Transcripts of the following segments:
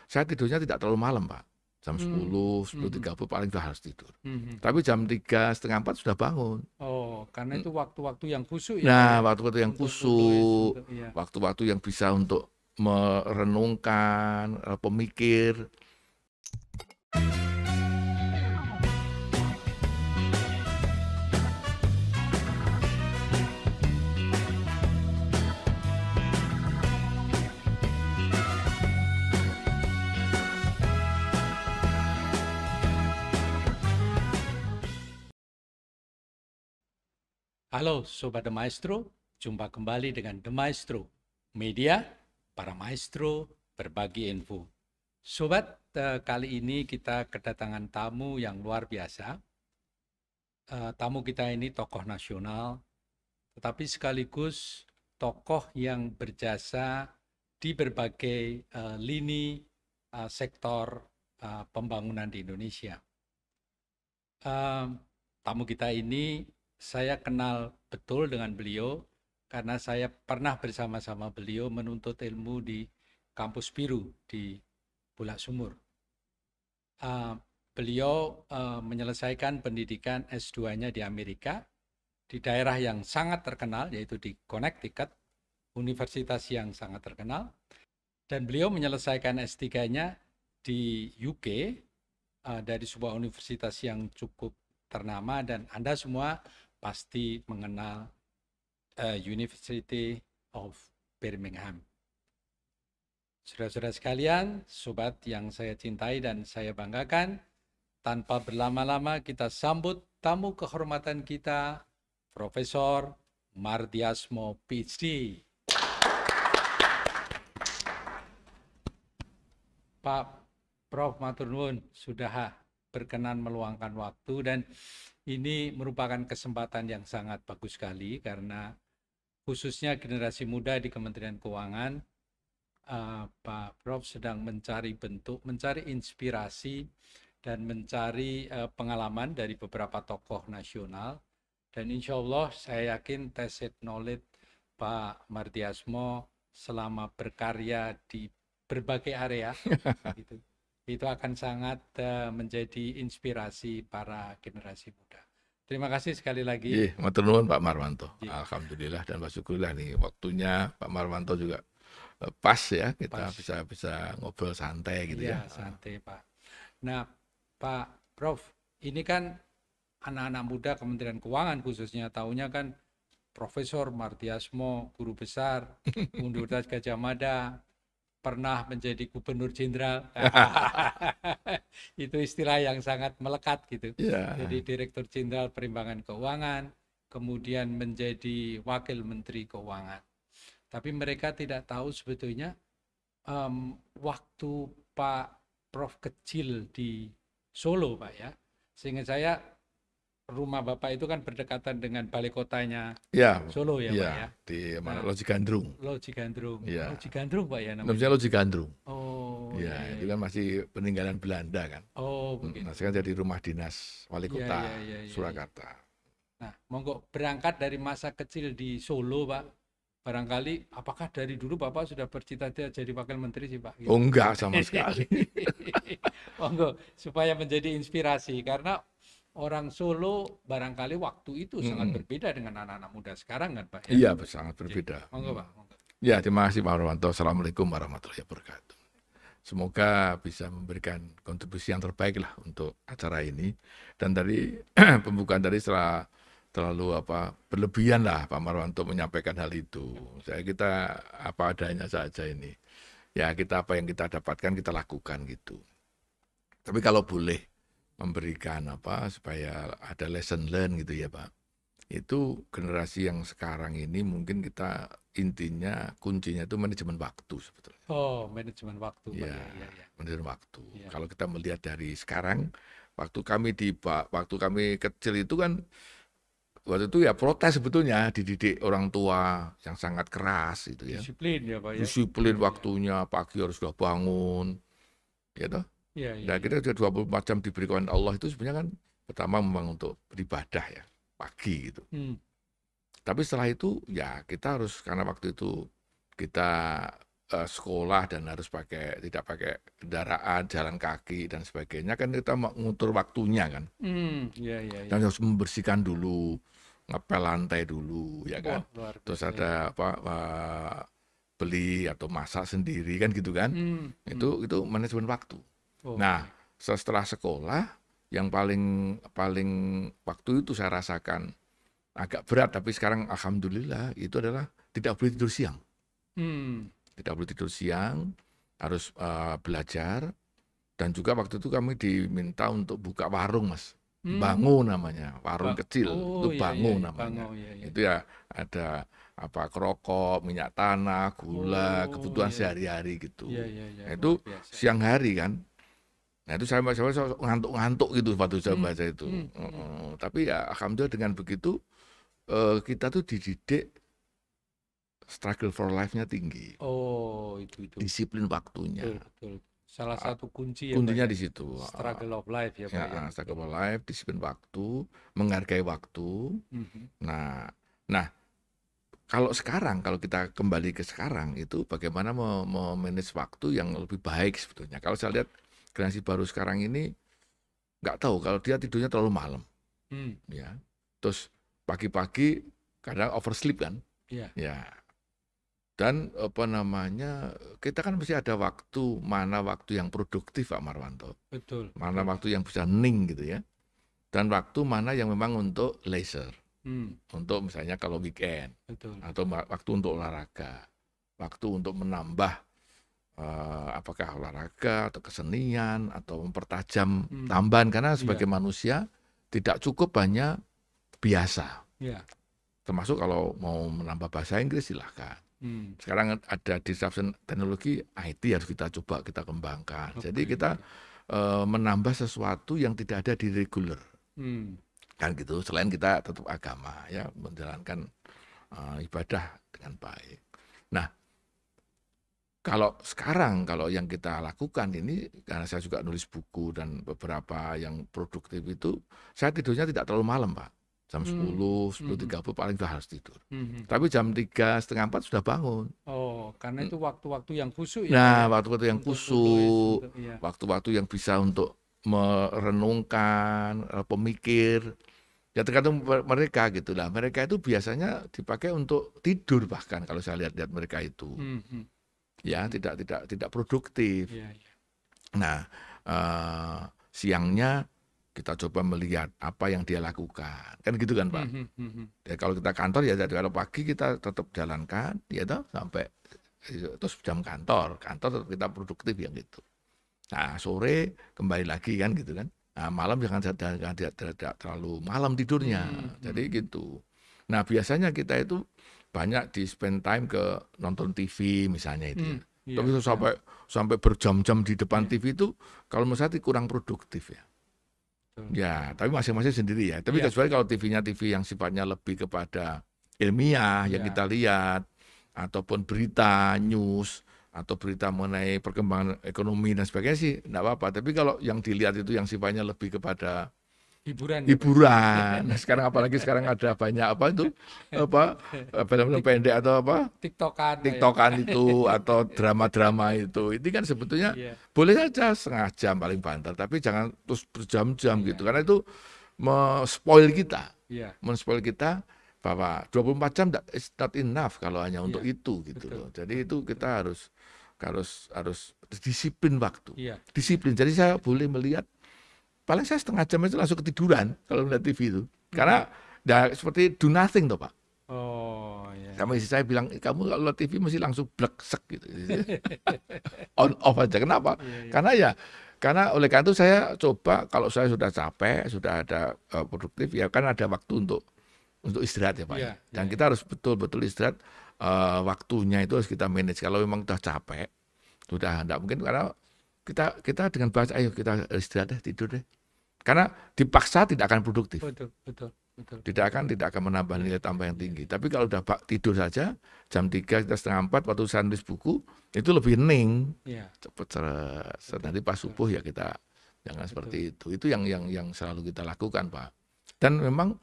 saya tidurnya tidak terlalu malam, Pak. Jam 10, 10.30 paling sudah harus tidur. Tapi jam 3, setengah 4 sudah bangun. Oh, karena itu waktu-waktu yang khusyuk ya, Pak Nah, ya, waktu-waktu yang untuk nulis, kusuk, untuk ya. waktu-waktu yang bisa untuk merenungkan, pemikir. Halo Sobat The Maestro, jumpa kembali dengan The Maestro, media para maestro berbagi info. Sobat, kali ini kita kedatangan tamu yang luar biasa. Tamu kita ini tokoh nasional, tetapi sekaligus tokoh yang berjasa di berbagai lini sektor pembangunan di Indonesia. Tamu kita ini saya kenal betul dengan beliau karena saya pernah bersama-sama beliau menuntut ilmu di Kampus Biru di Bulak Sumur. Beliau menyelesaikan pendidikan S2-nya di Amerika, di daerah yang sangat terkenal, yaitu di Connecticut, universitas yang sangat terkenal. Dan beliau menyelesaikan S3-nya di UK, dari sebuah universitas yang cukup ternama, dan Anda semua pasti mengenal University of Birmingham. Saudara-saudara sekalian, sobat yang saya cintai dan saya banggakan, tanpa berlama-lama kita sambut tamu kehormatan kita, Profesor Mardiasmo, PhD. Pak Prof. Matur nuwun sudah berkenan meluangkan waktu, dan ini merupakan kesempatan yang sangat bagus sekali karena khususnya generasi muda di Kementerian Keuangan, Pak Prof sedang mencari bentuk, mencari inspirasi dan mencari pengalaman dari beberapa tokoh nasional, dan insya Allah saya yakin tacit knowledge Pak Mardiasmo selama berkarya di berbagai area itu akan sangat menjadi inspirasi para generasi muda. Terima kasih sekali lagi. Matur nuwun Pak Marwanto. Alhamdulillah dan bersyukurlah nih waktunya Pak Marwanto juga pas ya, kita bisa ngobrol santai gitu ya. Santai Pak. Nah Pak Prof, ini kan anak-anak muda Kementerian Keuangan khususnya taunya kan Profesor Mardiasmo, guru besar Universitas Gadjah Mada, pernah menjadi gubernur jenderal. Itu istilah yang sangat melekat gitu. Jadi direktur jenderal perimbangan keuangan, kemudian menjadi wakil menteri keuangan. Tapi mereka tidak tahu sebetulnya waktu Pak Prof kecil di Solo, Pak ya. Sehingga saya, rumah Bapak itu kan berdekatan dengan balai kotanya Solo ya, Pak ya. Di Loji Gandrung. Loji Gandrung. Loji Gandrung Pak ya namanya. Namanya Loji Gandrung. Oh. Itu kan masih peninggalan Belanda kan. Oh, begitu. Nah, sekarang jadi rumah dinas wali kota Surakarta. Nah, monggo berangkat dari masa kecil di Solo, Pak. Barangkali apakah dari dulu Bapak sudah bercita-cita jadi wakil menteri sih, Pak? Oh, enggak sama sekali. Monggo supaya menjadi inspirasi, karena orang Solo barangkali waktu itu sangat berbeda dengan anak-anak muda sekarang kan Pak? Iya, sangat berbeda. Monggo Pak. Ya, terima kasih Pak Marwanto. Assalamualaikum warahmatullahi wabarakatuh. Semoga bisa memberikan kontribusi yang terbaik lah untuk acara ini. Dan dari pembukaan tadi terlalu berlebihan lah Pak Marwanto menyampaikan hal itu. Kita apa adanya saja ini. Ya, kita apa yang kita dapatkan kita lakukan gitu. Tapi kalau boleh memberikan supaya ada lesson learn gitu ya Pak. Itu generasi yang sekarang ini mungkin kita intinya kuncinya itu manajemen waktu sebetulnya. Oh, manajemen waktu. Ya, manajemen waktu. Ya. Kalau kita melihat dari sekarang, waktu kami kecil itu kan waktu itu ya protes sebetulnya, dididik orang tua yang sangat keras itu ya. Disiplin ya Pak ya. Disiplin waktunya, pagi harus sudah bangun. Ya toh? Nah, kita sudah 24 jam diberi oleh Allah itu sebenarnya kan pertama memang untuk beribadah ya, pagi gitu. Tapi setelah itu ya kita harus, karena waktu itu kita sekolah dan harus tidak pakai kendaraan, jalan kaki dan sebagainya, kan kita mengutur waktunya kan. Iya, iya, iya. Dan harus membersihkan dulu, ngepel lantai dulu, ya kan. Wah, luar Terus biasa. ada apa, beli atau masak sendiri kan gitu kan. Itu manajemen waktu. Oh, Nah, setelah sekolah yang paling paling waktu itu saya rasakan agak berat, tapi sekarang alhamdulillah itu adalah tidak boleh tidur siang. Tidak boleh tidur siang, harus belajar. Dan juga waktu itu kami diminta untuk buka warung, Mas. Bango namanya, warung kecil, itu iya, iya, Bango iya. namanya. Bango, iya, iya. Itu ya ada apa, kerokok, minyak tanah, gula, kebutuhan Iya. sehari-hari gitu. Iya, iya, iya. Nah, Luar itu biasa. siang hari kan. Nah itu saya ngantuk-ngantuk gitu waktu saya baca itu. Tapi ya alhamdulillah dengan begitu kita tuh dididik struggle for life-nya tinggi. Oh, itu. Disiplin waktunya. Betul, betul. Salah satu kunci ya, Pak, Kuncinya ya. di situ. Struggle of life ya, Pak, ya. Struggle for life, disiplin waktu, menghargai waktu. Nah, kalau kita kembali ke sekarang itu bagaimana memanage waktu yang lebih baik sebetulnya. Kalau saya lihat generasi baru sekarang ini nggak tahu kalau dia tidurnya terlalu malam, ya. Terus pagi-pagi kadang oversleep kan, Iya. ya. Dan apa namanya, kita kan mesti ada mana waktu yang produktif, Pak Marwanto, Betul. mana waktu yang bisa hening gitu ya, dan waktu mana yang memang untuk leisure, untuk misalnya kalau weekend, Betul. atau waktu untuk olahraga, waktu untuk menambah apakah olahraga atau kesenian atau mempertajam tambahan, karena sebagai manusia tidak cukup hanya biasa. Iya. Termasuk kalau mau menambah bahasa Inggris silahkan. Sekarang ada disruption teknologi IT harus kita coba kita kembangkan. Jadi kita menambah sesuatu yang tidak ada di reguler. Kan gitu. Selain kita tetap agama ya, menjalankan ibadah dengan baik. Nah, kalau sekarang, kalau yang kita lakukan ini, karena saya juga nulis buku dan beberapa yang produktif itu, saya tidurnya tidak terlalu malam, Pak. Jam 10, 10.30 paling sudah harus tidur. Tapi jam 3, setengah 4 sudah bangun. Oh, karena itu waktu-waktu yang khusyuk ya. Nah, waktu-waktu yang Untuk khusyuk, menulis, iya. waktu-waktu yang bisa untuk merenungkan, pemikir. Ya tergantung mereka gitu lah. Mereka itu biasanya dipakai untuk tidur bahkan kalau saya lihat-lihat mereka itu. Ya, tidak produktif. Iya, iya. Nah, siangnya kita coba melihat apa yang dia lakukan, kan gitu kan, Pak. Ya, kalau kita kantor ya, kalau pagi kita tetap jalankan, ya toh, sampai terus jam kantor tetap kita produktif yang gitu. Nah, sore kembali lagi kan gitu kan. Nah, malam jangan tidak terlalu malam tidurnya, jadi gitu. Nah, biasanya kita itu banyak di spend time ke nonton TV misalnya itu. Iya, Tapi sampai berjam-jam di depan TV itu kalau menurut saya kurang produktif ya. Ya, tapi masing-masing sendiri ya. Tapi kecuali kalau TV-nya TV yang sifatnya lebih kepada ilmiah yang kita lihat, ataupun berita, news, atau berita mengenai perkembangan ekonomi dan sebagainya sih enggak apa-apa. Tapi kalau yang dilihat itu yang sifatnya lebih kepada hiburan. Nah, sekarang apalagi sekarang ada banyak film pendek atau TikTokan itu atau drama-drama itu. Ini kan sebetulnya boleh saja setengah jam paling banter, tapi jangan terus berjam-jam gitu, karena itu men-spoil kita bahwa 24 jam is not enough kalau hanya untuk itu gitu loh. Jadi itu kita harus disiplin waktu. Disiplin. Jadi saya boleh melihat paling saya setengah jam itu langsung ketiduran kalau melihat TV itu. Karena ya seperti do nothing toh, Pak. Oh, iya. Sama istri saya bilang, kamu kalau lihat TV mesti langsung bleksek gitu. On off aja. Kenapa? Karena oleh karena itu saya coba kalau saya sudah capek, sudah ada produktif, ya kan ada waktu untuk istirahat ya, Pak. Dan kita harus betul-betul istirahat, waktunya itu harus kita manage. Kalau memang sudah capek, sudah enggak mungkin, karena kita dengan bahasa, ayo kita istirahat deh, tidur deh. Karena dipaksa tidak akan produktif. Betul. Tidak akan menambah nilai tambah yang tinggi. Tapi kalau udah tidur saja, jam 3, kita setengah 4, waktu saya nulis buku, itu lebih hening. Cepat nanti pas subuh ya kita jangan seperti itu. Itu yang selalu kita lakukan, Pak. Dan memang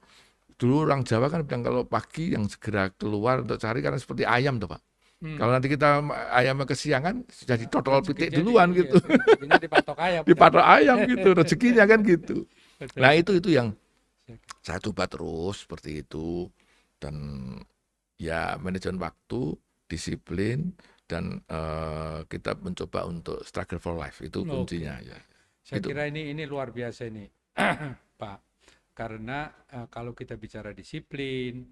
dulu orang Jawa kan bilang kalau pagi yang segera keluar untuk cari, karena seperti ayam tuh, Pak. Kalau nanti kita ayamnya kesiangan, sudah ditotol pitik Jadi, duluan iya, gitu. rezekinya dipatok ayam. Dipatok ayam gitu, rezekinya kan gitu. Betul. Nah itu yang saya coba terus seperti itu. Dan ya manajemen waktu, disiplin, dan kita mencoba untuk struggle for life, itu kuncinya. Oke. Ya. Saya Itu. kira ini luar biasa ini, Pak. Karena kalau kita bicara disiplin,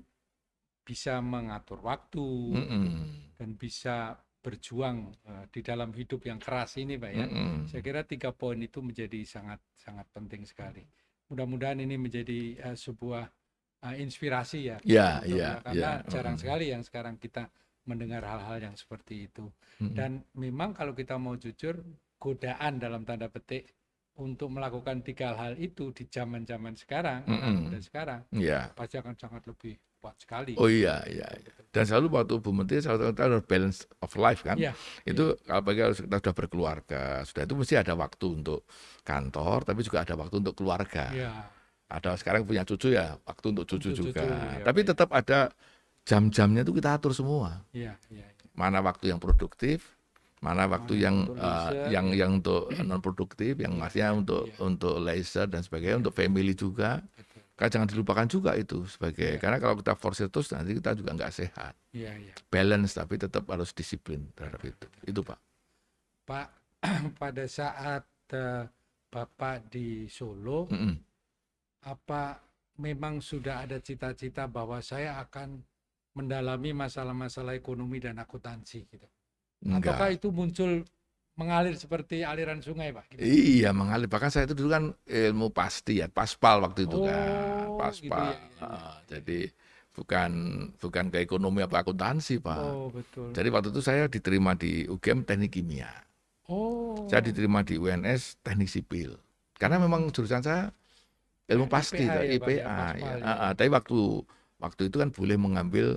bisa mengatur waktu, dan bisa berjuang di dalam hidup yang keras ini, Pak ya. Saya kira 3 poin itu menjadi sangat sangat penting sekali. Mudah-mudahan ini menjadi sebuah inspirasi ya. Karena jarang sekali yang sekarang kita mendengar hal-hal yang seperti itu. Dan memang kalau kita mau jujur, godaan dalam tanda petik untuk melakukan 3 hal itu di zaman-zaman sekarang, anak muda sekarang, pasti akan sangat lebih kuat sekali. Oh iya. Dan selalu waktu Bu Menteri selalu kita harus balance of life kan. Itu apalagi kita sudah berkeluarga, sudah itu mesti ada waktu untuk kantor, tapi juga ada waktu untuk keluarga. Ada sekarang punya cucu ya, waktu untuk cucu juga. Tapi tetap ada jam-jamnya itu kita atur semua. Mana waktu yang produktif, mana waktu yang untuk non produktif, yang maksudnya untuk leisure dan sebagainya, untuk family juga. Kan jangan dilupakan juga itu sebagai karena kalau kita force terus nanti kita juga nggak sehat. Balance tapi tetap harus disiplin terhadap itu. Itu Pak. Pak, pada saat Bapak di Solo, apa memang sudah ada cita-cita bahwa saya akan mendalami masalah-masalah ekonomi dan akuntansi gitu? Ataukah itu muncul mengalir seperti aliran sungai, Pak? Gitu. Iya, mengalir. Bahkan saya itu dulu kan ilmu pasti ya, paspal waktu itu kan, paspal. Gitu ya. Jadi bukan ke ekonomi apa akuntansi, Pak. Betul. Jadi waktu itu saya diterima di UGM Teknik Kimia. Saya diterima di UNS Teknik Sipil. Karena memang jurusan saya ilmu pasti, IPA. Tapi waktu itu kan boleh mengambil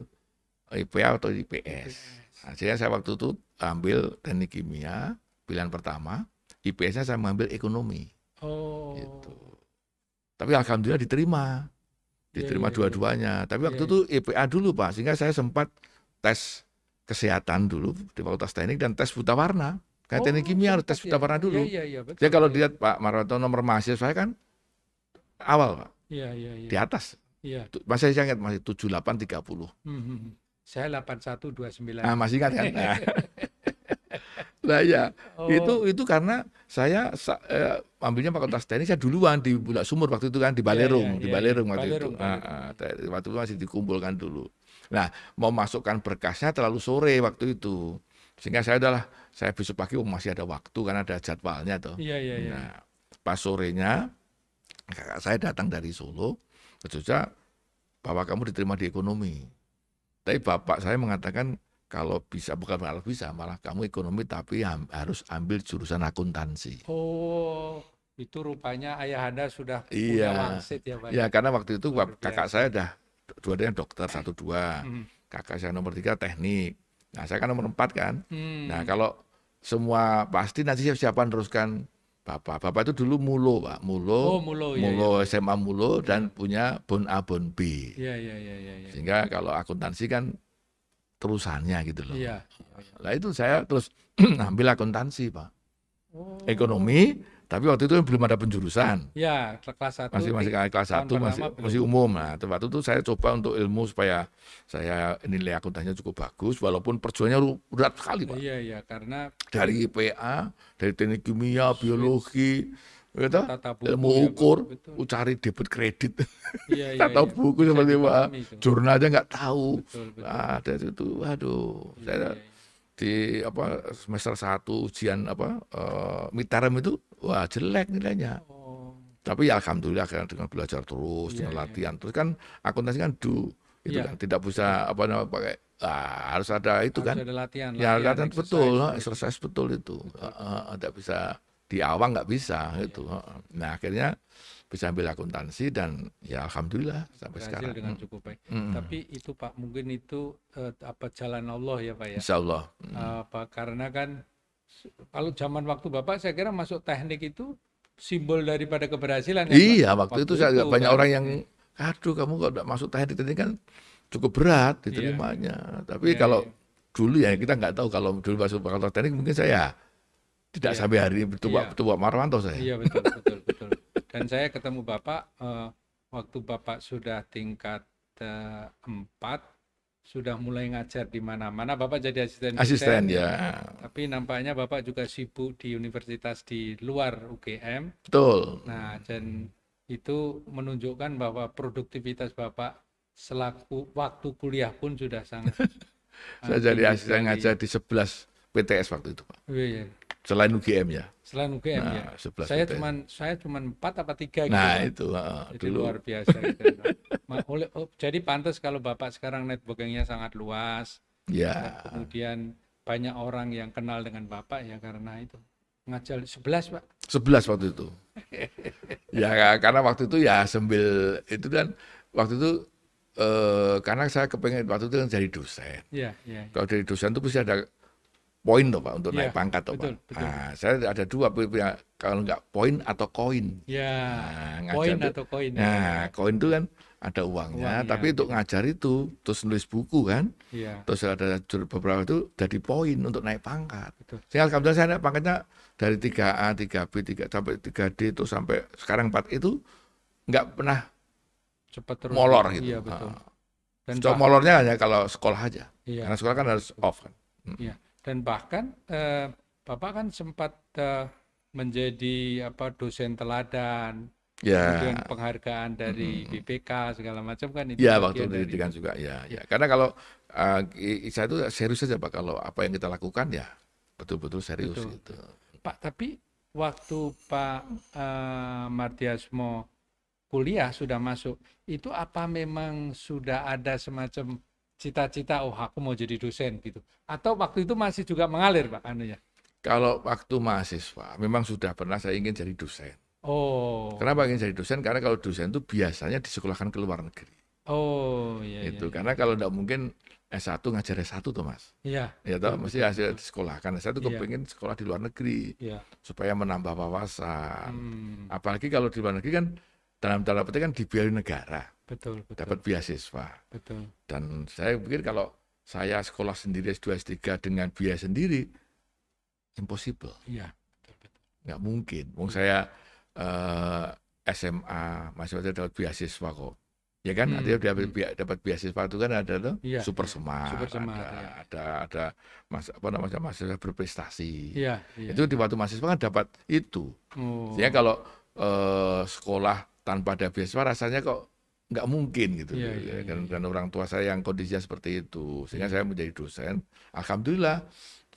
IPA atau IPS. Nah, jadi saya waktu itu ambil Teknik Kimia, pilihan pertama, IPS-nya saya mengambil ekonomi. Gitu. Tapi alhamdulillah diterima dua-duanya. Tapi waktu itu IPA dulu Pak, sehingga saya sempat tes kesehatan dulu di Fakultas Teknik dan tes buta warna. Kayak Teknik Kimia harus tes buta warna dulu. Betul, jadi kalau dilihat Pak Marwanto nomor mahasiswa saya kan awal Pak, di atas. Masih saya ingat masih 7830. Saya 8129. Nah, masih ingat kan? Nah ya, itu karena saya ambilnya Fakultas Teknik, saya duluan di Bulak Sumur waktu itu kan, di Balerung, waktu itu. Waktu itu masih dikumpulkan dulu. Nah, mau masukkan berkasnya terlalu sore waktu itu. Sehingga saya besok pagi masih ada waktu karena ada jadwalnya tuh. Nah, pas sorenya kakak saya datang dari Solo ke Jogja, bahwa kamu diterima di ekonomi. Tapi bapak saya mengatakan kalau bisa, bukan kalau bisa, malah kamu ekonomi tapi harus ambil jurusan akuntansi. Itu rupanya ayah Anda sudah punya wangsit ya Pak? Iya, karena waktu itu kakak saya dua-duanya dokter, 1, 2. Kakak saya nomor 3 teknik. Nah, saya kan nomor 4 kan. Nah, kalau semua pasti nanti siapa meneruskan Bapak. Bapak itu dulu Mulo, Pak. Mulo SMA Mulo dan punya bon A, bon B. Sehingga kalau akuntansi kan terusannya gitu loh. Nah itu saya terus ambil akuntansi Pak. Ekonomi, tapi waktu itu belum ada penjurusan. Kelas 1. Masih kelas 1, masih umum. Nah, waktu itu saya coba untuk ilmu supaya saya nilai akuntansinya cukup bagus, walaupun perjuangannya berat sekali Pak. Karena dari IPA, dari teknik kimia, biologi, gitu, ilmu ukur, cari debit kredit, tak tahu buku seperti apa, jurnal aja nggak tahu. Dari itu, waduh, saya di semester 1 ujian midterm itu, wah jelek nilainya. Tapi ya alhamdulillah dengan belajar terus, dengan latihan terus kan akuntansi kan itu kan tidak bisa pakai harus ada itu kan. Ada latihan betul, exercise betul itu. Tidak bisa di awal nggak bisa gitu. Nah akhirnya bisa ambil akuntansi dan ya alhamdulillah sampai sekarang dengan cukup baik. Tapi itu Pak, mungkin itu jalan Allah ya Pak ya. Insya Allah. Karena kan kalau zaman waktu Bapak saya kira masuk teknik itu simbol daripada keberhasilan. Iya, waktu itu saya banyak orang yang aduh kamu kalau tidak masuk teknik ini kan cukup berat diterimanya. Tapi kalau dulu ya kita nggak tahu kalau dulu masuk fakultas teknik mungkin saya tidak Iya, sampai hari ini iya, bertubuh Marwanto saya. iya betul, betul, betul. Dan saya ketemu Bapak waktu Bapak sudah tingkat 4, sudah mulai ngajar di mana-mana. Bapak jadi asisten Asisten dosen, ya, tapi nampaknya Bapak juga sibuk di universitas di luar UGM. betul. Nah, dan itu menunjukkan bahwa produktivitas Bapak selaku waktu kuliah pun sudah sangat Saya jadi tinggi asisten sekali. ngajar di 11 PTS waktu itu Pak. Oh, iya. Selain UGM ya. Selain UGM ya. Nah, 11 Saya PTS. cuman 4 apa 3 gitu, Nah Pak. itu Jadi dulu. luar biasa gitu. Jadi pantas kalau Bapak sekarang networking-nya sangat luas dan Ya, kemudian banyak orang yang kenal dengan Bapak ya karena itu. Ngajar 11, Pak. 11 waktu itu. Ya karena waktu itu ya sambil itu kan waktu itu karena saya kepengen waktu itu kan jadi dosen. Iya, iya. Kalau jadi dosen itu pasti ada poin toh Pak untuk Iya, naik pangkat toh Pak. betul, betul. Nah, saya ada dua pilihan kalau nggak poin atau koin. Ya, Nah, poin ngajar atau koin ya. nah, koin itu kan ada uangnya, Uangnya, tapi untuk ngajar itu terus nulis buku kan, Iya, terus ada beberapa itu jadi poin untuk naik pangkat. betul. Sehingga alhamdulillah saya naik pangkatnya dari 3A, 3B, 3 sampai 3D itu sampai sekarang 4 itu nggak pernah Cepat terus. molor gitu. Iya, betul. Dan Cuma molornya hanya kalau sekolah aja. iya, Karena sekolah kan harus off kan. iya. Dan bahkan Bapak kan sempat menjadi dosen teladan, Ya, kemudian penghargaan dari BPK segala macam kan itu ya waktu bagian dari pendidikan itu. juga ya, ya. Karena kalau saya itu serius saja Pak kalau apa yang kita lakukan ya betul-betul serius Betul. gitu. Pak, tapi waktu Pak Mardiasmo kuliah sudah masuk, itu apa memang sudah ada semacam cita-cita, oh aku mau jadi dosen gitu? Atau waktu itu masih juga mengalir Pak anunya? Kalau waktu mahasiswa memang sudah pernah saya ingin jadi dosen. Oh, Kenapa ingin jadi dosen? Karena kalau dosen itu biasanya disekolahkan ke luar negeri. oh iya, Itu iya, karena kalau tidak mungkin S1 ngajar S1 tuh Mas. iya, Ya toh mesti betul, hasil betul. disekolahkan. Saya tuh Iya, kepingin sekolah di luar negeri iya. supaya menambah wawasan. Hmm, Apalagi kalau di luar negeri kan dalam tanda petik kan dibiayai negara, betul, betul, dapat beasiswa. betul. Dan saya pikir kalau saya sekolah sendiri S2 S3 dengan biaya sendiri impossible, Iya, betul, betul. nggak mungkin. Wong saya SMA masih dapat beasiswa kok. Ya kan, artinya dapat beasiswa itu kan ada tuh Iya, super iya. smart, Super smart, ada ya. ada apa namanya mahasiswa berprestasi. Iya, iya. Itu di waktu mahasiswa kan dapat itu. Oh, Sehingga kalau sekolah tanpa ada beasiswa rasanya kok nggak mungkin gitu. Iya, Ya iya, kan. iya. Dan orang tua saya yang kondisinya seperti itu. Sehingga Iya. saya menjadi dosen. Alhamdulillah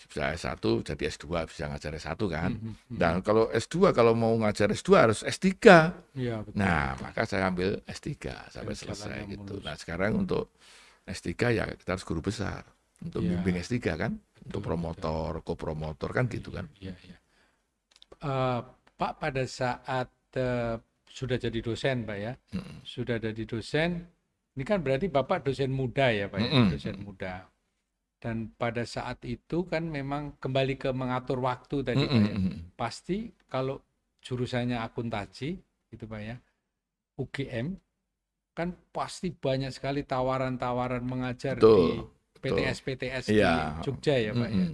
bisa S1 jadi S2 bisa ngajar S1 kan. Dan kalau S2 kalau mau ngajar S2 harus S3. Iya, betul. Nah, maka saya ambil S3 sampai Dan selesai jalannya gitu. mulus. Nah, sekarang untuk S3 ya kita harus guru besar untuk Iya. bimbing S3 kan, untuk Betul, promotor, kopromotor kan gitu kan. Iya, iya. Pak, pada saat sudah jadi dosen, Pak ya, sudah jadi dosen, ini kan berarti Bapak dosen muda ya, Pak ya, dosen muda. Dan pada saat itu kan memang kembali ke mengatur waktu tadi, Pak ya. Pasti kalau jurusannya akuntansi, gitu Pak ya, UGM, kan pasti banyak sekali tawaran-tawaran mengajar di PTS-PTS di Iya. Jogja ya, Pak ya.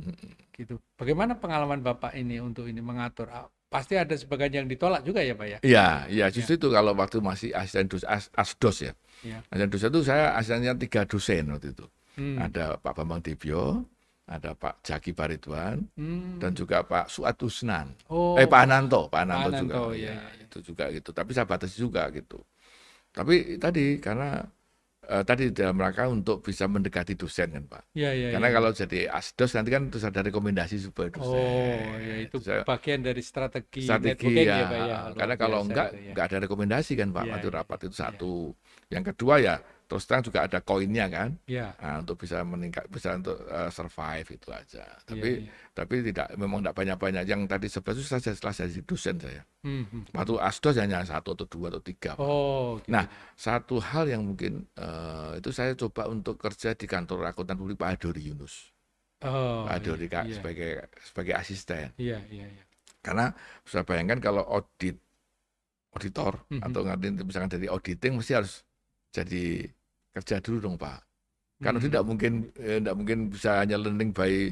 Gitu. Bagaimana pengalaman Bapak ini untuk ini mengatur? Pasti ada sebagian yang ditolak juga ya, Pak ya? Iya, iya justru itu kalau waktu masih asisten asdos ya. Iya. Asisten dosen itu saya asistennya 3 dosen waktu itu. Ada Pak Bambang Dibyo, ada Pak Jaki Baridwan, dan juga Pak Suat Usnan. Oh, Pak Ananto juga. Ananto, iya. Itu juga gitu. Tapi saya batasi juga gitu. Tapi tadi karena tadi dalam rangka untuk bisa mendekati dosen kan Pak. Iya, iya, Karena iya. kalau jadi asdos nanti kan terus ada rekomendasi supaya dosen. Oh, ya itu Saya- bagian dari strategi strategi networking ya, ya, Pak ya. karena Luar kalau biasa enggak itu ya. enggak ada rekomendasi kan Pak Iya, waktu iya, rapat itu iya. satu. Yang kedua ya terus terang juga ada koinnya kan. Iya, Nah, untuk bisa meningkat bisa untuk survive itu aja. Tapi iya. tapi memang tidak banyak-banyak. Yang tadi 11 itu saja setelah jadi dosen saya. Hmm. Waktu asdos hanya 1 atau 2 atau 3. Pak. Oh, gitu. Nah, satu hal yang mungkin itu saya coba untuk kerja di kantor akuntan publik Pak Adori Yunus. Oh, Pak Adori Kak, iya. sebagai asisten. Iya, iya, iya. Karena bisa bayangkan kalau auditor atau ngerti misalkan dari auditing mesti harus jadi kerja dulu dong Pak. Karena tidak mungkin bisa hanya learning by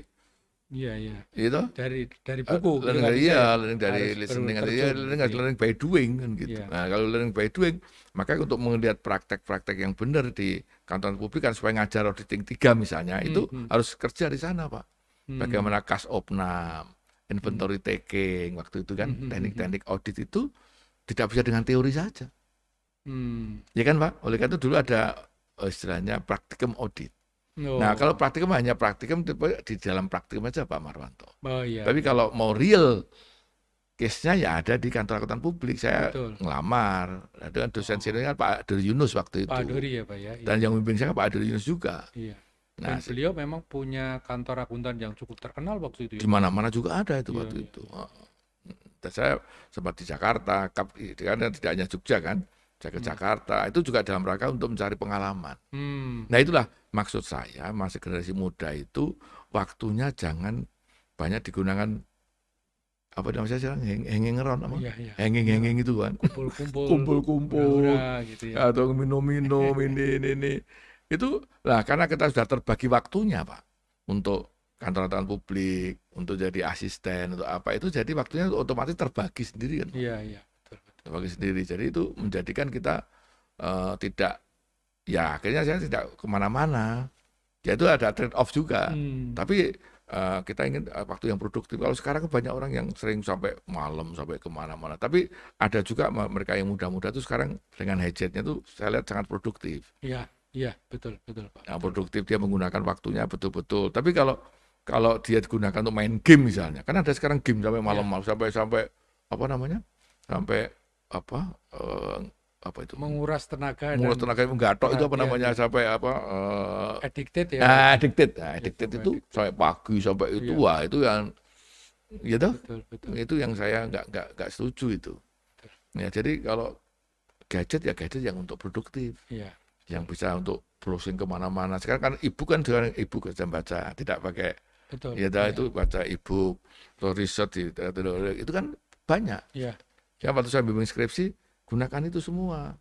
Iya, iya. itu Dari buku gitu learning nggak dari bisa ya. learning dari Harus listening atau terjun learning, gitu ya. learning by doing kan gitu. Iya. Nah, kalau learning by doing, maka untuk melihat praktek-praktek yang benar di kantor publik kan supaya ngajar auditing 3 misalnya, itu harus kerja di sana, Pak. Bagaimana kas opnam, inventory taking, waktu itu kan teknik-teknik audit itu tidak bisa dengan teori saja. Ya kan, Pak? Oleh karena itu dulu ada istilahnya praktikum audit. Nah, kalau praktikum hanya praktikum di dalam praktikum aja Pak Marwanto. Oh iya. Tapi kalau mau real case-nya ya ada di kantor akuntan publik. Saya Betul. ngelamar. Nah, dengan dosen seniornya Pak Adur Yunus waktu itu. Pak Dori ya Pak ya. Dan yang membimbing saya Pak Adur Yunus juga. Iya. Nah, Dan beliau memang punya kantor akuntan yang cukup terkenal waktu itu. di mana-mana juga ada itu Iya, waktu iya. itu. Dan saya sempat di Jakarta, karena tidak hanya Jogja kan. Saya ke Jakarta, itu juga dalam rangka untuk mencari pengalaman. Nah itulah maksud saya, masih generasi muda itu waktunya jangan banyak digunakan apa namanya sekarang hanging around apa? Iya, iya. Hanging itu kan. Kumpul-kumpul hura-hura gitu ya. atau minum-minum ini. Itu lah karena kita sudah terbagi waktunya, Pak. Untuk kantor publik, untuk jadi asisten, untuk apa itu jadi waktunya otomatis terbagi sendiri kan. Iya, iya. Terbagi sendiri. Jadi itu menjadikan kita tidak, ya akhirnya saya tidak kemana-mana. Ya itu ada trade off juga. Tapi kita ingin waktu yang produktif. Kalau sekarang banyak orang yang sering sampai malam, sampai kemana-mana. Tapi ada juga mereka yang muda-muda itu sekarang dengan gadgetnya tuh saya lihat sangat produktif. Iya, iya, betul Pak. Nah, produktif dia menggunakan waktunya betul-betul. Tapi kalau dia digunakan untuk main game misalnya, kan ada sekarang game sampai malam-malam, sampai apa namanya, sampai apa itu menguras tenaga menggatok itu apa namanya sampai addicted ya. addicted itu sampai pagi sampai itu wah itu yang gitu betul. Itu yang saya nggak setuju itu. Ya jadi kalau gadget yang untuk produktif, yang bisa untuk browsing kemana-mana. Sekarang kan ibu kan dengan ibu bisa baca, tidak pakai itu baca ibu atau riset itu kan banyak. Ya waktu saya bimbing skripsi gunakan itu semua.